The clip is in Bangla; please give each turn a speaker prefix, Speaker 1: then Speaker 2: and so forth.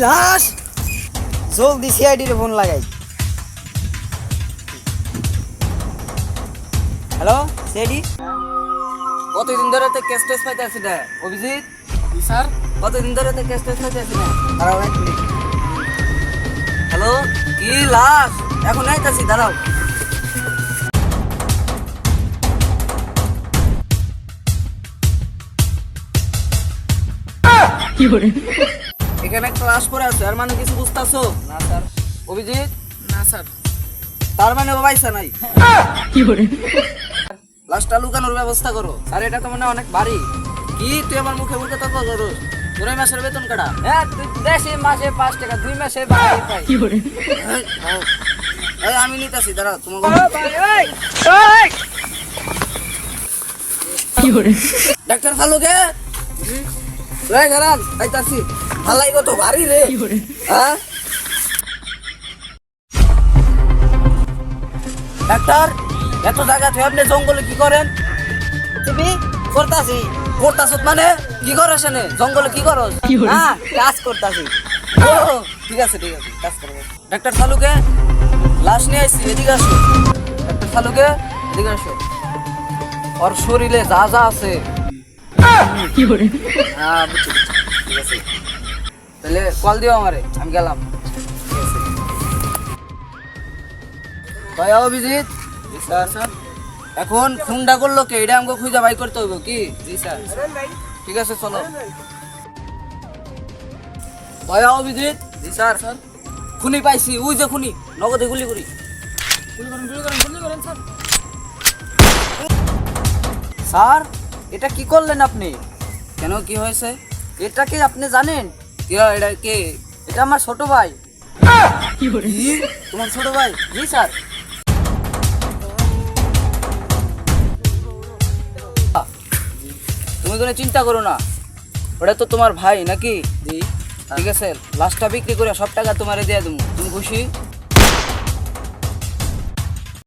Speaker 1: লাশ জলদি সিআইডি রে ফোন লাগাই। হ্যালো সিআইডি, কতদিন ধরে তো কেস টেস পাইতে আসি না অভিজিৎ?
Speaker 2: স্যার
Speaker 1: কতদিন ধরে তো কেস টেস পাইতে আসি না? দাঁড়াও এক মিনিট। হ্যালো, কি লাশ? এখন আইতাছি, দাঁড়াও। এখানে একটা লাশ পড়ে আছে, আর মানে কিছু বুঝতেছো না স্যার? অভিজিৎ,
Speaker 2: না স্যার।
Speaker 1: তার মানে ও পয়সা নাই। লাশটা লুকানোর ব্যবস্থা করো। স্যার এটা তো মনে হয় অনেক ভারী। কি তুই আমার মুখে মুখে তর্ক করো? 2 মাসের বেতন কাটা? হ্যাঁ, তুই দেশে মাসে 5 টাকা, 2 মাসে বাড়ি পাই। এই আমি নিতেছি, দাঁড়াও তোমাকে। ডাক্তার ফালুকে রে গরান আইতাছি। ভালাই কত ভারী রে। হ্যাঁ ডাক্তার, এত জায়গা থেকে আপনি জঙ্গলে কি করেন? তুমি করতাছি। করতাছত মানে কি করছ? এনে জঙ্গলে কি করছ? হ্যাঁ, কাজ করতাছি। ও ঠিক আছে ঠিক আছে, কাজ করব। ডাক্তার ফালুকে লাশ নিয়ে আইছি, এদিকে আসো। ডাক্তার ফালুকে এদিকে আসো। ওর শরীরে যা যা আছে কি করে? হ্যাঁ বুঝছি, ঠিক আছে। তাহলে কল দিও আমারে, আমি গেলাম। ঠিক আছে ভাই। অভিজিৎ স্যার, স্যার এখন খুনটা করলো কে? এটা আমাকে খুঁজে বাই করতে হইব কি? জি স্যার। ঠিক আছে চলো। ভাই অভিজিৎ। জি স্যার। স্যার খুনি পাইছি, ওই যে খুনি, নগদে গুলি করি।
Speaker 2: গুলি করেন গুলি করেন গুলি করেন স্যার।
Speaker 1: স্যার এটা কি করলেন আপনি? কেন কি হয়েছে? এটা কি আপনি জানেন? এটা কে? এটা আমার ছোট ভাই। কি তোমার ছোট ভাই? জি স্যার। তুমি কোনো চিন্তা করো না, ওটা তো তোমার ভাই নাকি? জি। ঠিক আছে, লাশটা বিক্রি করে সব টাকা তোমারে দিয়ে দেবো। তুমি খুশি?